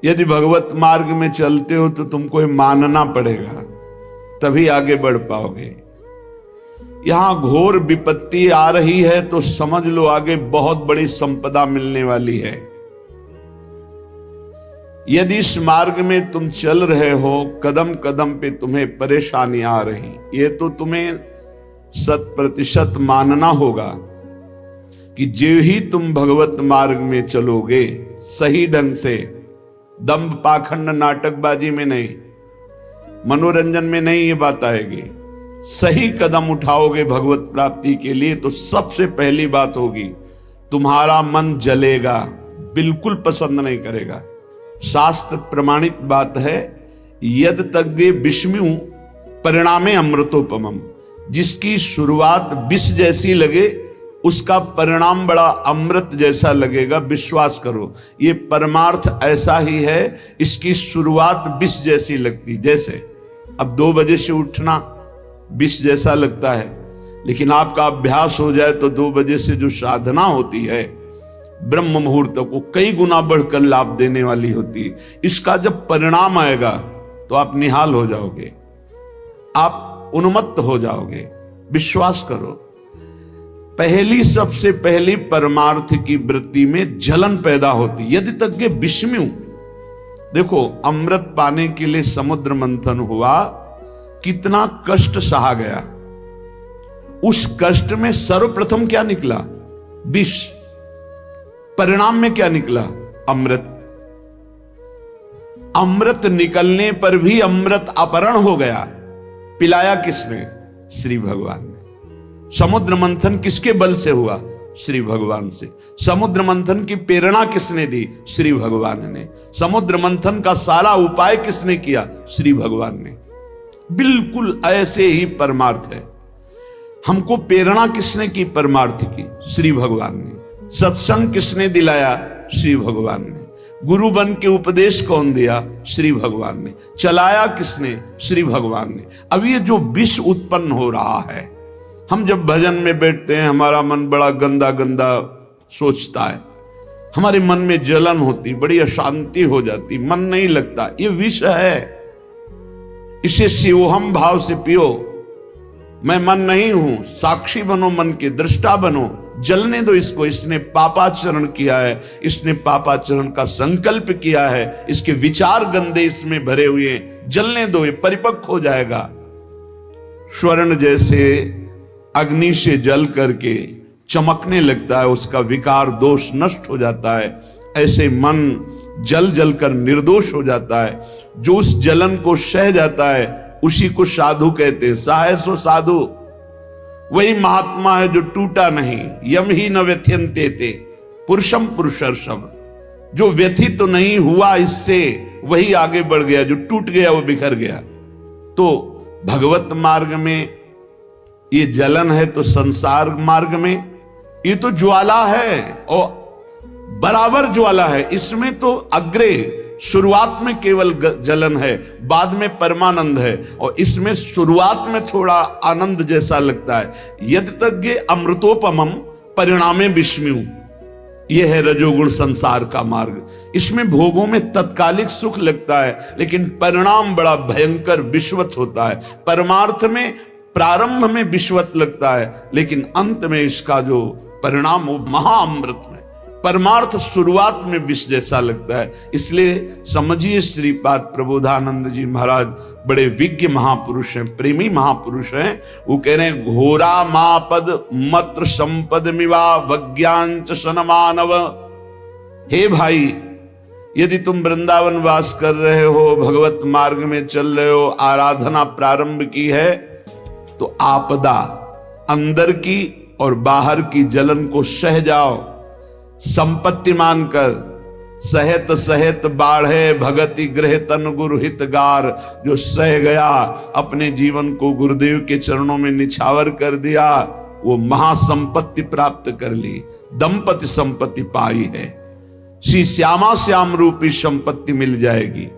यदि भगवत मार्ग में चलते हो तो तुमको ये मानना पड़ेगा, तभी आगे बढ़ पाओगे। यहां घोर विपत्ति आ रही है तो समझ लो आगे बहुत बड़ी संपदा मिलने वाली है। यदि इस मार्ग में तुम चल रहे हो, कदम कदम पे तुम्हें परेशानियां आ रही, ये तो तुम्हें 100% मानना होगा कि जो ही तुम भगवत मार्ग में चलोगे सही ढंग से, दंभ पाखंड नाटकबाजी में नहीं, मनोरंजन में नहीं, ये बात आएगी। सही कदम उठाओगे भगवत प्राप्ति के लिए तो सबसे पहली बात होगी तुम्हारा मन जलेगा, बिल्कुल पसंद नहीं करेगा। शास्त्र प्रमाणित बात है, यद तग्गे विष्णु परिणामे अमृतोपमम, जिसकी शुरुआत विष जैसी लगे उसका परिणाम बड़ा अमृत जैसा लगेगा। विश्वास करो, ये परमार्थ ऐसा ही है, इसकी शुरुआत विष जैसी लगती। जैसे अब 2 बजे से उठना विष जैसा लगता है, लेकिन आपका अभ्यास हो जाए तो 2 बजे से जो साधना होती है ब्रह्म मुहूर्त को कई गुना बढ़कर लाभ देने वाली होती है। इसका जब परिणाम आएगा तो आप निहाल हो जाओगे, आप उन्मत्त हो जाओगे। विश्वास करो, सबसे पहली परमार्थ की वृत्ति में जलन पैदा होती। यदि तक के विष्णु, देखो अमृत पाने के लिए समुद्र मंथन हुआ, कितना कष्ट सहा गया। उस कष्ट में सर्वप्रथम क्या निकला? विष। परिणाम में क्या निकला? अमृत। अमृत निकलने पर भी अमृत अपहरण हो गया। पिलाया किसने? श्री भगवान ने। समुद्र मंथन किसके बल से हुआ? श्री भगवान से। समुद्र मंथन की प्रेरणा किसने दी? श्री भगवान ने। समुद्र मंथन का सारा उपाय किसने किया? श्री भगवान ने। बिल्कुल ऐसे ही परमार्थ है। हमको प्रेरणा किसने की परमार्थ की? श्री भगवान ने। सत्संग किसने दिलाया? श्री भगवान ने। गुरु बन के उपदेश कौन दिया? श्री भगवान ने। चलाया किसने? श्री भगवान ने। अब ये जो विष उत्पन्न हो रहा है, हम जब भजन में बैठते हैं हमारा मन बड़ा गंदा गंदा सोचता है, हमारे मन में जलन होती, बड़ी अशांति हो जाती, मन नहीं लगता। ये विष है, इसे शिवोहम भाव से पियो। मैं मन नहीं हूं, साक्षी बनो, मन के दृष्टा बनो, जलने दो इसको। इसने पापाचरण किया है, इसने पापाचरण का संकल्प किया है, इसके विचार गंदे इसमें भरे हुए हैं, जलने दो, ये परिपक्व हो जाएगा। स्वर्ण जैसे अग्नि से जल करके चमकने लगता है, उसका विकार दोष नष्ट हो जाता है। ऐसे मन जल जल कर निर्दोष हो जाता है। जो उस जलन को सह जाता है उसी को साधु कहते हैं। सहाय सो साधु, वही महात्मा है जो टूटा नहीं। यम ही न व्यथ्यन्ते ते पुरुषम पुरुषर्षभ, जो व्यथित तो नहीं हुआ इससे, वही आगे बढ़ गया। जो टूट गया वो बिखर गया। तो भगवत मार्ग में ये जलन है, तो संसार मार्ग में ये तो ज्वाला है, और बराबर ज्वाला है। इसमें तो अग्रे शुरुआत में केवल जलन है, बाद में परमानंद है, और इसमें शुरुआत में थोड़ा आनंद जैसा लगता है। यद तज्ञे अमृतोपमम परिणामे विष्णु, यह है रजोगुण संसार का मार्ग। इसमें भोगों में तत्कालिक सुख लगता है, लेकिन परिणाम बड़ा भयंकर विश्वत होता है। परमार्थ में प्रारंभ में विश्वत लगता है, लेकिन अंत में इसका जो परिणाम वो महाअमृत है। परमार्थ शुरुआत में विष जैसा लगता है। इसलिए समझिए, श्रीपाद प्रबोधानंद जी महाराज बड़े विज्ञ महापुरुष हैं, प्रेमी महापुरुष हैं। वो कह रहे हैं, घोरा मापद मत्र संपद मिवा वज्ञांच सनमानव। हे भाई, यदि तुम वृंदावन वास कर रहे हो, भगवत मार्ग में चल रहे हो, आराधना प्रारंभ की है, तो आपदा अंदर की और बाहर की जलन को सह जाओ। संपत्ति मानकर सहत सहत बाढ़े भगति गृह तन गुरु हित गार, जो सह गया, अपने जीवन को गुरुदेव के चरणों में निछावर कर दिया, वो महासंपत्ति प्राप्त कर ली, दंपति संपत्ति पाई है। श्री श्यामा श्याम रूपी संपत्ति मिल जाएगी।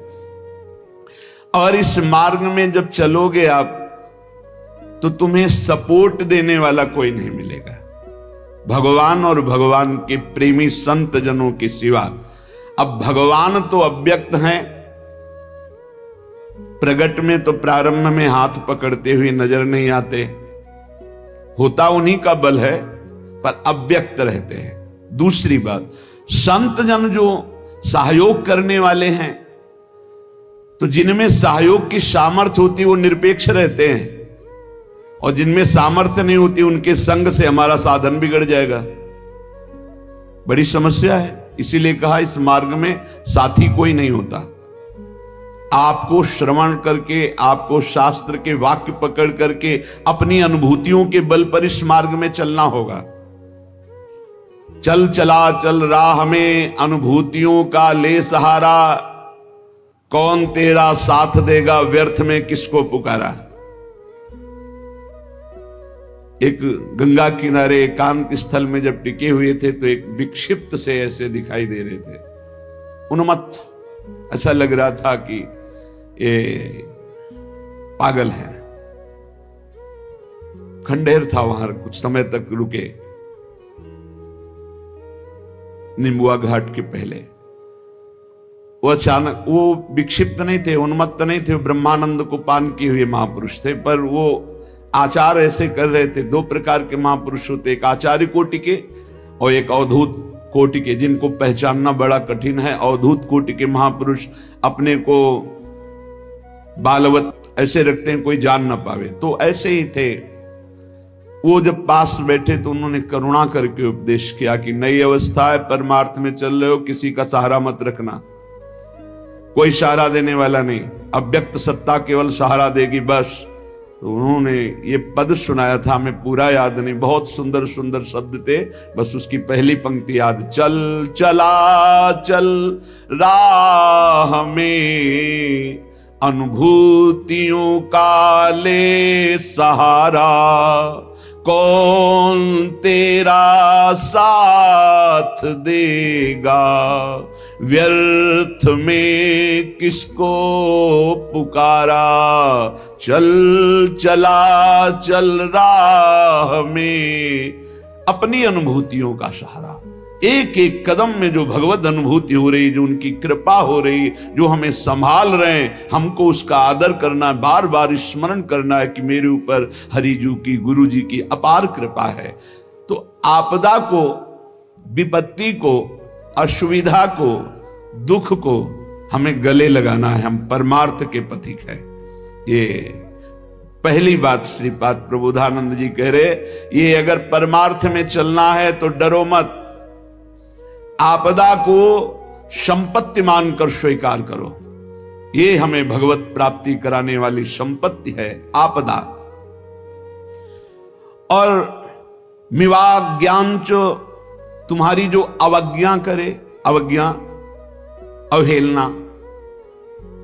और इस मार्ग में जब चलोगे आप, तो तुम्हें सपोर्ट देने वाला कोई नहीं मिलेगा। भगवान और भगवान के प्रेमी संत जनों के सिवा अब भगवान तो अव्यक्त हैं, प्रगट में तो प्रारंभ में हाथ पकड़ते हुए नजर नहीं आते, होता उन्हीं का बल है, पर अव्यक्त रहते हैं। दूसरी बात, संत जन जो सहयोग करने वाले हैं, तो जिनमें सहयोग की सामर्थ्य होती है वो निरपेक्ष रहते हैं, और जिनमें सामर्थ्य नहीं होती उनके संग से हमारा साधन बिगड़ जाएगा। बड़ी समस्या है। इसीलिए कहा इस मार्ग में साथी कोई नहीं होता। आपको श्रवण करके, आपको शास्त्र के वाक्य पकड़ करके अपनी अनुभूतियों के बल पर इस मार्ग में चलना होगा। चल चला चल राह में अनुभूतियों का ले सहारा, कौन तेरा साथ देगा व्यर्थ में किसको पुकारा। एक गंगा किनारे एकांत स्थल में जब टिके हुए थे तो एक विक्षिप्त से ऐसे दिखाई दे रहे थे, उन्मत्त, ऐसा लग रहा था कि ये पागल है। खंडेर था वहां, कुछ समय तक रुके निम्बुआ घाट के पहले। वो अचानक, वो विक्षिप्त नहीं थे, उन्मत्त नहीं थे, ब्रह्मानंद को पान किए हुए महापुरुष थे, पर वो आचार ऐसे कर रहे थे। दो प्रकार के महापुरुष होते, एक आचार्य कोटि के और एक अवधूत कोटि के, जिनको पहचानना बड़ा कठिन है। अवधूत कोटि के महापुरुष अपने को बालवत ऐसे रखते हैं, कोई जान ना पावे, तो ऐसे ही थे वो। जब पास बैठे तो उन्होंने करुणा करके उपदेश किया कि नई अवस्था है, परमार्थ में चल रहे हो, किसी का सहारा मत रखना, कोई सहारा देने वाला नहीं, अव्यक्त सत्ता केवल सहारा देगी बस। तो उन्होंने ये पद सुनाया था, हमें पूरा याद नहीं, बहुत सुंदर सुंदर शब्द थे, बस उसकी पहली पंक्ति याद। चल चला चल राह में अनुभूतियों का ले सहारा, कौन तेरा साथ देगा व्यर्थ में किसको पुकारा। चल चला चल राह में अपनी अनुभूतियों का सहारा, एक एक कदम में जो भगवत अनुभूति हो रही, जो उनकी कृपा हो रही, जो हमें संभाल रहे हैं, हमको उसका आदर करना है, बार बार स्मरण करना है कि मेरे ऊपर हरिजू की, गुरु जी की अपार कृपा है। तो आपदा को, विपत्ति को, असुविधा को, दुख को हमें गले लगाना है, हम परमार्थ के पथिक है। ये पहली बात श्रीपाद प्रबोधानंद जी कह रहे, ये अगर परमार्थ में चलना है तो डरो मत, आपदा को संपत्ति मानकर स्वीकार करो। ये हमें भगवत प्राप्ति कराने वाली संपत्ति है आपदा। और मिवा ज्ञान चो, तुम्हारी जो अवज्ञा करे, अवज्ञा, अवहेलना,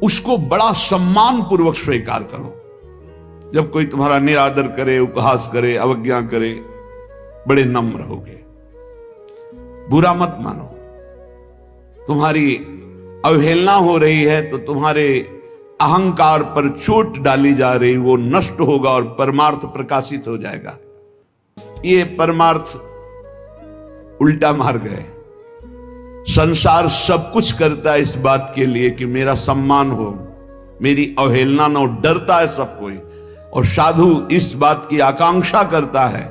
उसको बड़ा सम्मान पूर्वक स्वीकार करो। जब कोई तुम्हारा निरादर करे, उपहास करे, अवज्ञा करे, बड़े नम्र होगे, बुरा मत मानो। तुम्हारी अवहेलना हो रही है तो तुम्हारे अहंकार पर चोट डाली जा रही, वो नष्ट होगा और परमार्थ प्रकाशित हो जाएगा। ये परमार्थ उल्टा मार्ग है। संसार सब कुछ करता है इस बात के लिए कि मेरा सम्मान हो, मेरी अवहेलना न हो, डरता है सब कोई। और साधु इस बात की आकांक्षा करता है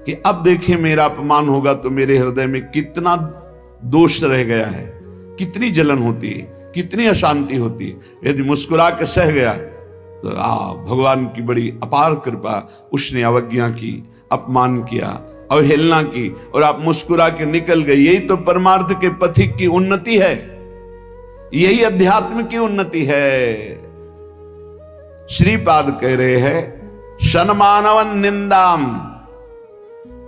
कि अब देखें मेरा अपमान होगा तो मेरे हृदय में कितना दोष रह गया है, कितनी जलन होती है, कितनी अशांति होती है। यदि मुस्कुरा के सह गया तो भगवान की बड़ी अपार कृपा, उसने अवज्ञा की, अपमान किया, अवहेलना की, और आप मुस्कुरा के निकल गए। यही तो परमार्थ के पथिक की उन्नति है, यही अध्यात्म की उन्नति है। श्रीपाद कह रहे हैं, सन्मानवन निंदाम,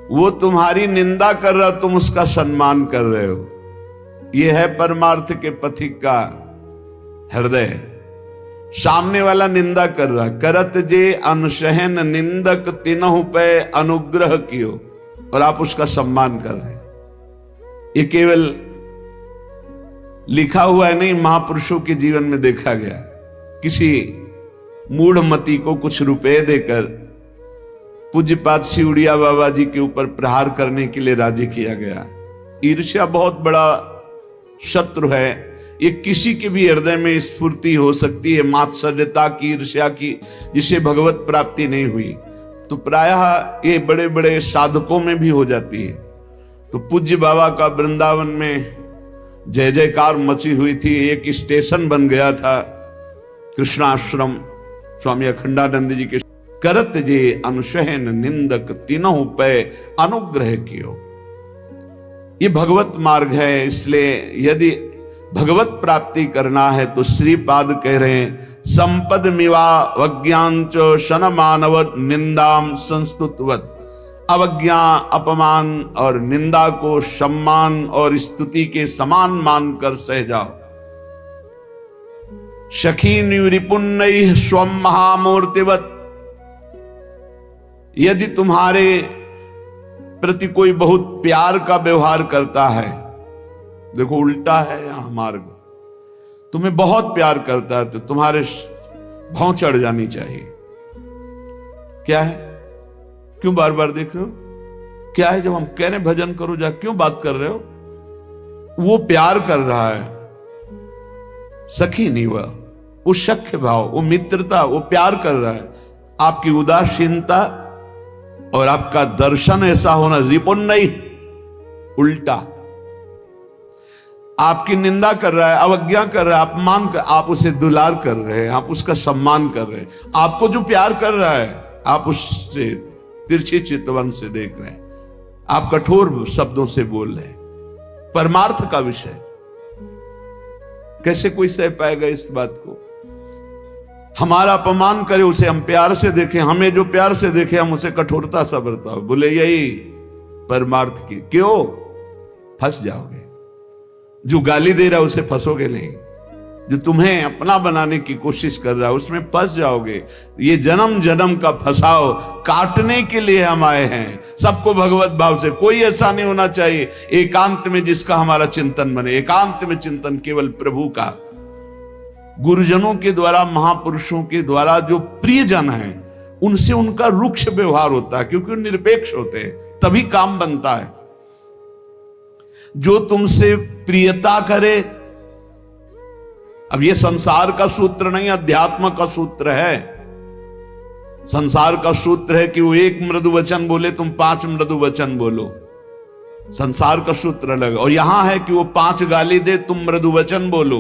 वो तुम्हारी निंदा कर रहा, तुम उसका सम्मान कर रहे हो। यह है परमार्थ के पथिक का हृदय। सामने वाला निंदा कर रहा, करत जे अनुसहन निंदक तिनहु पे अनुग्रह कियो, और आप उसका सम्मान कर रहे हैं। ये केवल लिखा हुआ है नहीं, महापुरुषों के जीवन में देखा गया। किसी मूढ़मती को कुछ रुपए देकर पूज्यपाद सिउड़िया बाबा जी के ऊपर प्रहार करने के लिए राजी किया गया। ईर्ष्या बहुत बड़ा शत्रु है, ये किसी के भी हृदय में स्फूर्ति हो सकती है मात्सर्यता की, ईर्ष्या की, जिसे भगवत प्राप्ति नहीं हुई, तो प्रायः ये बड़े बड़े साधकों में भी हो जाती है। तो पूज्य बाबा का वृंदावन में जय जयकार मची हुई थी, एक स्टेशन बन गया था कृष्णाश्रम। स्वामी अखंडानंद जी के करत जे अनुशहन निंदक तीनों पे अनुग्रह कियो। ये भगवत मार्ग है, इसलिए यदि भगवत प्राप्ति करना है तो श्रीपाद कह रहे हैं संपद मिवा वज्ञांच शन मानव निंदाम संस्तुतवत। अवज्ञा, अपमान और निंदा को सम्मान और स्तुति के समान मानकर सह जाओ। सखी निरिपुन्नैः स्वम महामूर्तिवत। यदि तुम्हारे प्रति कोई बहुत प्यार का व्यवहार करता है, देखो उल्टा है यहां मार्ग, तुम्हें बहुत प्यार करता है तो तुम्हारे भौं चढ़ जानी चाहिए। क्या है? क्यों बार बार देख रहे हो? क्या है? जब हम कह रहे हैं भजन करो, जा क्यों बात कर रहे हो? वो प्यार कर रहा है, सखी नहीं, वो सख्य भाव, वो मित्रता, वो प्यार कर रहा है। आपकी उदासीनता और आपका दर्शन ऐसा होना, रिपुन नहीं, उल्टा। आपकी निंदा कर रहा है, अवज्ञा कर रहा है, अपमान कर, आप उसे दुलार कर रहे हैं, आप उसका सम्मान कर रहे हैं। आपको जो प्यार कर रहा है, आप उससे तिरछी चितवन से देख रहे हैं, आप कठोर शब्दों से बोल रहे हैं। परमार्थ का विषय कैसे कोई सह पाएगा इस बात को? हमारा अपमान करे उसे हम प्यार से देखें, हमें जो प्यार से देखे हम उसे कठोरता सा बरताओ, बोले यही परमार्थ की। क्यों? फंस जाओगे। जो गाली दे रहा है उसे फंसोगे नहीं, जो तुम्हें अपना बनाने की कोशिश कर रहा है उसमें फंस जाओगे। ये जन्म जन्म का फंसाव काटने के लिए हम आए हैं, सबको भगवत भाव से। कोई ऐसा नहीं होना चाहिए एकांत में जिसका हमारा चिंतन बने। एकांत में चिंतन केवल प्रभु का। गुरुजनों के द्वारा, महापुरुषों के द्वारा जो प्रियजन है उनसे उनका रुक्ष व्यवहार होता है, क्योंकि वो निरपेक्ष होते हैं, तभी काम बनता है। जो तुमसे प्रियता करे, अब ये संसार का सूत्र नहीं, अध्यात्म का सूत्र है। संसार का सूत्र है कि वो एक मृदु वचन बोले, तुम 5 मृदु वचन बोलो, संसार का सूत्र अलग। और यहां है कि वो 5 गाली दे, तुम मृदु वचन बोलो,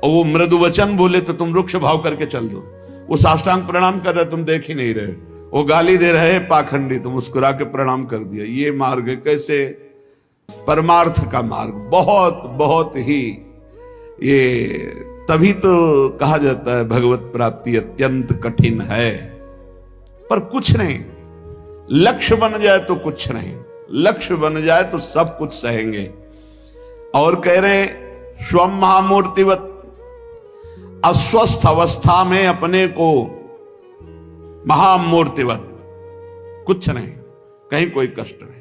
और वो मृदु वचन बोले तो तुम रुक्ष भाव करके चल दो। वो साष्टांग प्रणाम कर रहे, तुम देख ही नहीं रहे, वो गाली दे रहे पाखंडी, तुम मुस्कुरा के प्रणाम कर दिया। ये मार्ग है कैसे? परमार्थ का मार्ग। बहुत बहुत ही, ये तभी तो कहा जाता है भगवत प्राप्ति अत्यंत कठिन है। पर कुछ नहीं, लक्ष्य बन जाए तो कुछ नहीं, लक्ष्य बन जाए तो सब कुछ सहेंगे। और कह रहे स्वम महामूर्तिवत, अस्वस्थ अवस्था में अपने को महामूर्तिवत, कुछ नहीं, कहीं कोई कष्ट नहीं।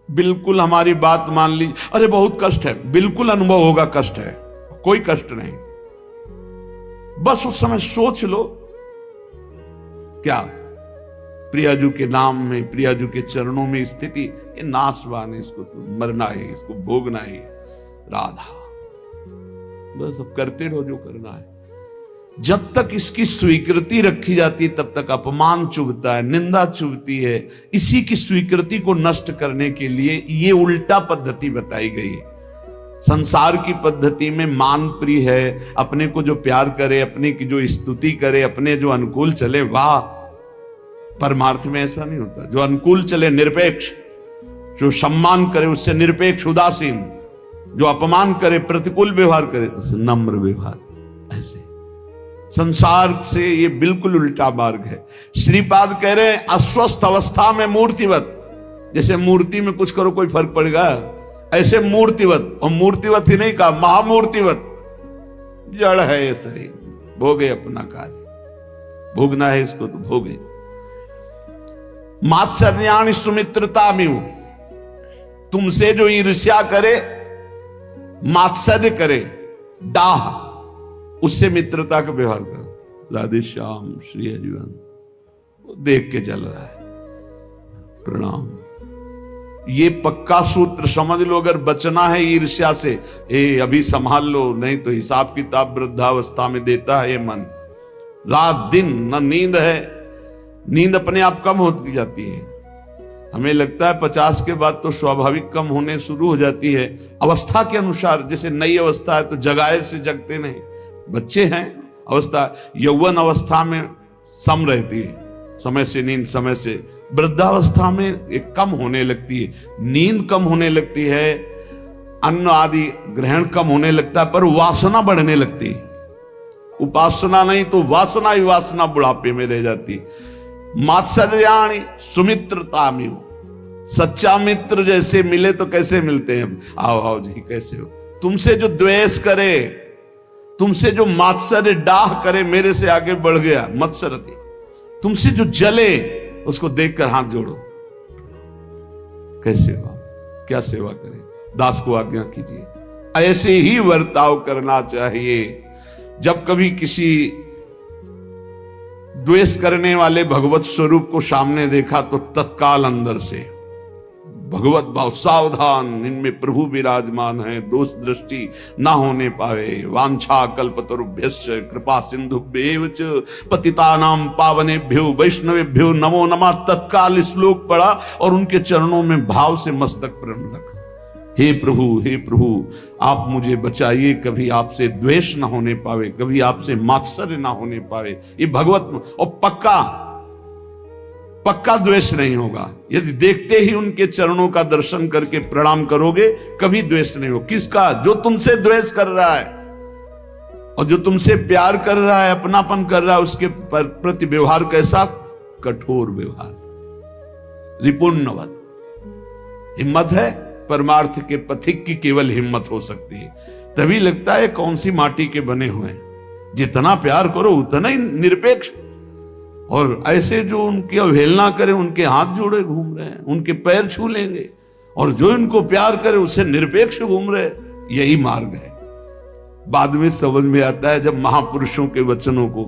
बिल्कुल हमारी बात मान लीजिए, अरे बहुत कष्ट है, बिल्कुल अनुभव होगा कष्ट है, कोई कष्ट नहीं। बस उस समय सोच लो, क्या प्रियाजू के नाम में, प्रियाजू के चरणों में स्थिति, ये नाशवान है, इसको तो मरना है, इसको भोगना है। राधा, बस अब करते रहो जो करना है। जब तक इसकी स्वीकृति रखी जाती है तब तक अपमान चुभता है, निंदा चुभती है। इसी की स्वीकृति को नष्ट करने के लिए ये उल्टा पद्धति बताई गई है। संसार की पद्धति में मान प्रिय है, अपने को जो प्यार करे, अपने की जो स्तुति करे, अपने जो अनुकूल चले, वाह। परमार्थ में ऐसा नहीं होता। जो अनुकूल चले निरपेक्ष, जो सम्मान करे उससे निरपेक्ष उदासीन, जो अपमान करे प्रतिकूल व्यवहार करे उससे नम्र व्यवहार। ऐसे संसार से ये बिल्कुल उल्टा मार्ग है। श्रीपाद कह रहे हैं अस्वस्थ अवस्था में मूर्तिवत, जैसे मूर्ति में कुछ करो कोई फर्क पड़ेगा, ऐसे मूर्तिवत। और मूर्तिवत ही नहीं कहा, महामूर्तिवत। जड़ है ये शरीर, भोगे अपना कार्य, भोगना है इसको तो भोगे। मात्सर्याणि सुमित्रता में, तुमसे जो ईर्ष्या करे, मात्सर्य करे, डाह, उससे मित्रता का व्यवहार कर। राधे श्याम श्री हरिवंश, वो देख के चल रहा है, प्रणाम। ये पक्का सूत्र समझ लो, अगर बचना है ईर्ष्या से, अभी संभाल लो, नहीं तो हिसाब किताब वृद्धावस्था में देता है ये मन। रात दिन न नींद है, नींद अपने आप कम होती जाती है। हमें लगता है 50 के बाद तो स्वाभाविक कम होने शुरू हो जाती है, अवस्था के अनुसार। जैसे नई अवस्था है तो जगाए से जगते नहीं, बच्चे हैं अवस्था, यौवन अवस्था में सम रहती है, समय से नींद समय से। वृद्धावस्था में एक कम होने लगती है, नींद कम होने लगती है, अन्न आदि ग्रहण कम होने लगता है, पर वासना बढ़ने लगती है। उपासना नहीं तो वासना ही वासना बुढ़ापे में रह जाती। मात्सर्याणि सुमित्रतामिव, सच्चा मित्र जैसे मिले तो कैसे मिलते हैं, आओ आओ जी कैसे हो। तुमसे जो द्वेष करे, तुमसे जो मात्सर्य डाह करे, मेरे से आगे बढ़ गया मत्सरती, तुमसे जो जले उसको देखकर हाथ जोड़ो। कैसे हो, क्या सेवा करें, दास को आज्ञा कीजिए। ऐसे ही वर्ताव करना चाहिए। जब कभी किसी द्वेष करने वाले भगवत स्वरूप को सामने देखा तो तत्काल अंदर से भगवत भाव, सावधान इनमें प्रभु विराजमान है, दोष दृष्टि ना होने पावे। वांछा कल्पतरुभ्यश्च कृपा सिंधुभ्येव च पतितानां पावनेभ्यो वैष्णवेभ्यो नमो नमः। तत्काल श्लोक पढ़ा और उनके चरणों में भाव से मस्तक प्रण रखा। हे प्रभु आप मुझे बचाइए, कभी आपसे द्वेष ना होने पावे, कभी आपसे मात्सर्य ना होने पावे। ये भगवत, और पक्का द्वेष नहीं होगा। यदि देखते ही उनके चरणों का दर्शन करके प्रणाम करोगे, कभी द्वेष नहीं हो। किसका? जो तुमसे द्वेष कर रहा है, और जो तुमसे प्यार कर रहा है, अपनापन कर रहा है, उसके प्रति व्यवहार कैसा? कठोर व्यवहार, रिपुण्यवत। हिम्मत है, परमार्थ के पथिक की केवल हिम्मत हो सकती है। तभी लगता है कौन सी माटी के बने हुए हैं। जितना प्यार करो उतना ही निरपेक्ष, और ऐसे जो उनकी अवहेलना करे, उनके हाथ जोड़े घूम रहे हैं, उनके पैर छू लेंगे, और जो इनको प्यार करे उससे निरपेक्ष घूम रहे, यही मार्ग है। बाद में समझ में आता है जब महापुरुषों के वचनों को।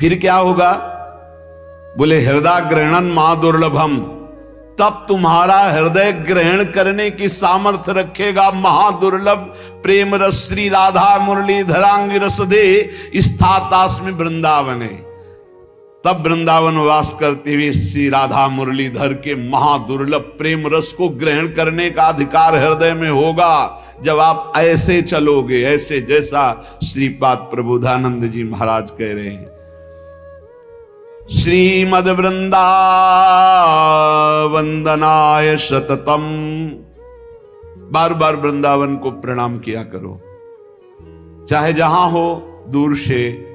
फिर क्या होगा? बोले हृदय ग्रहणन महादुर्लभम, तब तुम्हारा हृदय ग्रहण करने की सामर्थ्य रखेगा महादुर्लभ प्रेम रस श्री राधा मुरली धरांग रस दे स्थातास्मि वृंदावने। तब वृंदावन वास करते हुए श्री राधा मुरलीधर के महादुर्लभ प्रेम रस को ग्रहण करने का अधिकार हृदय में होगा, जब आप ऐसे चलोगे, ऐसे जैसा श्रीपाद प्रबोधानंद जी महाराज कह रहे हैं। श्रीमद वृंदावंदनाय सततम। बार बार वृंदावन को प्रणाम किया करो, चाहे जहां हो, दूर से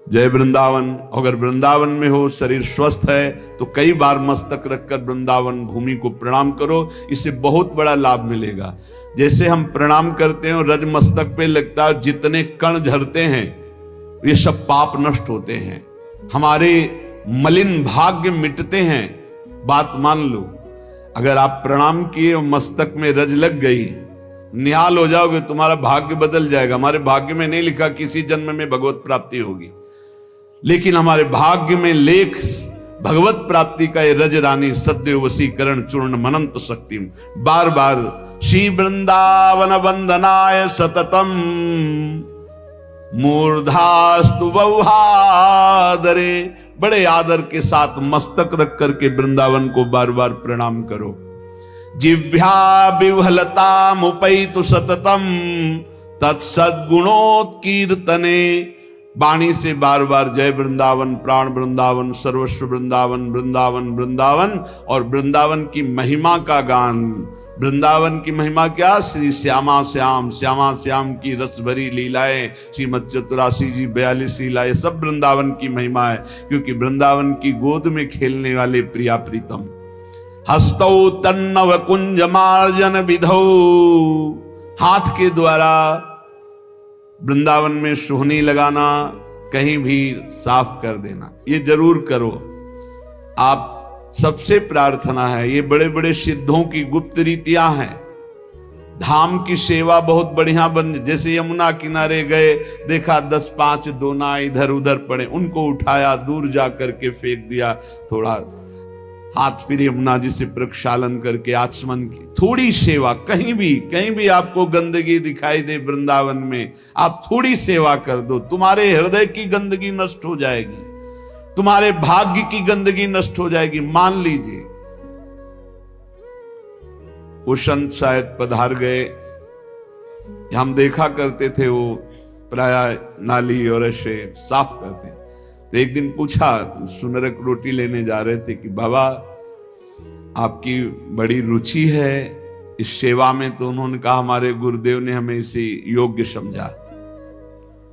जय वृंदावन। अगर वृंदावन में हो, शरीर स्वस्थ है, तो कई बार मस्तक रखकर वृंदावन भूमि को प्रणाम करो। इससे बहुत बड़ा लाभ मिलेगा। जैसे हम प्रणाम करते हैं, रज मस्तक पे लगता है, जितने कण झरते हैं ये सब पाप नष्ट होते हैं, हमारे मलिन भाग्य मिटते हैं। बात मान लो, अगर आप प्रणाम किए और मस्तक में रज लग गई, निहाल हो जाओगे, तुम्हारा भाग्य बदल जाएगा। हमारे भाग्य में नहीं लिखा किसी जन्म में भगवत प्राप्ति होगी, लेकिन हमारे भाग्य में लेख भगवत प्राप्ति का ये रज रानी सद्य वशीकरण चूर्ण मनंत शक्ति। बार बार श्री वृंदावन वंदनाय सततम मूर्धास्तु वौहादरे। बड़े आदर के साथ मस्तक रख करके वृंदावन को बार बार प्रणाम करो। जिह्वा विह्वलता मुपैतु सततम तत्सद्गुणोत्कीर्तने। वाणी से बार बार जय वृंदावन, प्राण वृंदावन, सर्वस्व वृंदावन, वृंदावन वृंदावन, और वृंदावन की महिमा का गान। वृंदावन की महिमा क्या? श्री श्यामा श्याम, श्यामा श्याम की रस भरी लीलाएं, श्रीमद चतुरासी जी 42 लीलाएं, सब वृंदावन की महिमा है। क्योंकि वृंदावन की गोद में खेलने वाले प्रिया प्रीतम। हस्तौ तन्नव कुंज मार्जन विधौ। हाथ के द्वारा वृंदावन में सोहनी लगाना, कहीं भी साफ कर देना, ये जरूर करो। आप सबसे प्रार्थना है, ये बड़े बड़े सिद्धों की गुप्त रीतियां हैं। धाम की सेवा बहुत बढ़िया बन, जैसे यमुना किनारे गए, देखा 10-5 दोना इधर उधर पड़े, उनको उठाया, दूर जा करके फेंक दिया, थोड़ा हाथ फिर यमुना जी से प्रक्षालन करके आचमन की, थोड़ी सेवा, कहीं भी आपको गंदगी दिखाई दे वृंदावन में, आप थोड़ी सेवा कर दो, तुम्हारे हृदय की गंदगी नष्ट हो जाएगी, तुम्हारे भाग्य की गंदगी नष्ट हो जाएगी। मान लीजिए वो संत शायद पधार गए, हम देखा करते थे वो प्राय नाली और ऐसे साफ करते। तो एक दिन पूछा, सुनरक रोटी लेने जा रहे थे, कि बाबा आपकी बड़ी रुचि है इस सेवा में। तो उन्होंने कहा हमारे गुरुदेव ने हमें इसे योग्य समझा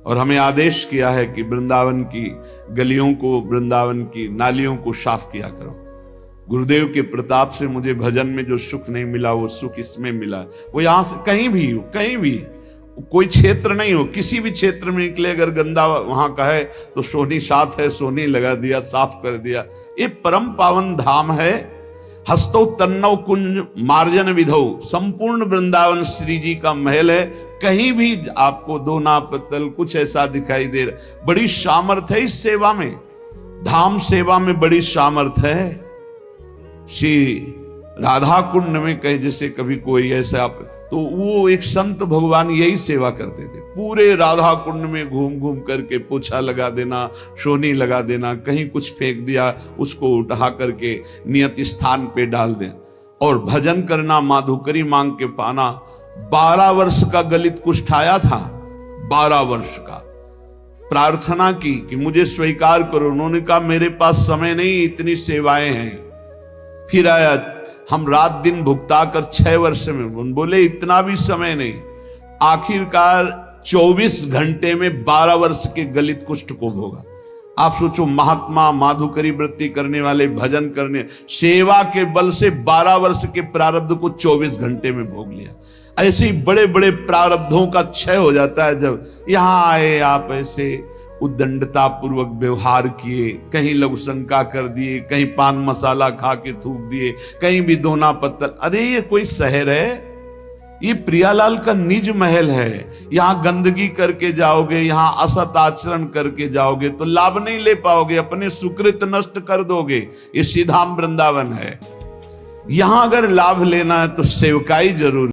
और हमें आदेश किया है कि वृंदावन की गलियों को, वृंदावन की नालियों को साफ किया करो। गुरुदेव के प्रताप से मुझे भजन में जो सुख नहीं मिला वो सुख इसमें मिला। वो यहां से कहीं भी कोई क्षेत्र नहीं हो, किसी भी क्षेत्र में निकले, अगर गंदा वहां का है तो सोनी साथ है, सोनी लगा दिया, साफ कर दिया। ये परम पावन धाम है। हस्तो तन्नव कुंज मार्जन विधौ, संपूर्ण वृंदावन श्री जी का महल है। कहीं भी आपको दोना पत्तल कुछ ऐसा दिखाई दे रहा। बड़ी सामर्थ है इस सेवा में, धाम सेवा में बड़ी सामर्थ है। श्री राधा कुंड में कहे जैसे कभी कोई ऐसा, तो वो एक संत भगवान यही सेवा करते थे, पूरे राधा कुंड में घूम घूम करके पोछा लगा देना, सोनी लगा देना, कहीं कुछ फेंक दिया उसको उठा करके नियत स्थान पे डाल दें और भजन करना, माधुकरी मांग के पाना। 12 वर्ष का गलित कुष्ठ आया था, 12 वर्ष का, प्रार्थना की कि मुझे स्वीकार करो। उन्होंने कहा मेरे पास समय नहीं, इतनी सेवाएं हैं। फिर आया, हम रात दिन भुगता कर 6 वर्ष में, बोले इतना भी समय नहीं। आखिरकार 24 घंटे में 12 वर्ष के गलित कुष्ठ को भोगा। आप सोचो, महात्मा, माधुकरी वृत्ति करने वाले, भजन करने, सेवा के बल से 12 वर्ष के प्रारब्ध को 24 घंटे में भोग लिया। ऐसे ही बड़े बड़े प्रारब्धों का क्षय हो जाता है जब यहां आए आप ऐसे उद्दंडता पूर्वक व्यवहार किए, कहीं लघु शंका कर दिए, कहीं पान मसाला खा के थूक दिए, कहीं भी दोना पत्तल। अरे ये कोई शहर है? ये प्रियालाल का निज महल है। यहां गंदगी करके जाओगे, यहां असत आचरण करके जाओगे तो लाभ नहीं ले पाओगे, अपने सुकृत नष्ट कर दोगे। ये सीधाम वृंदावन है। यहां अगर लाभ लेना है तो सेवकाई जरूर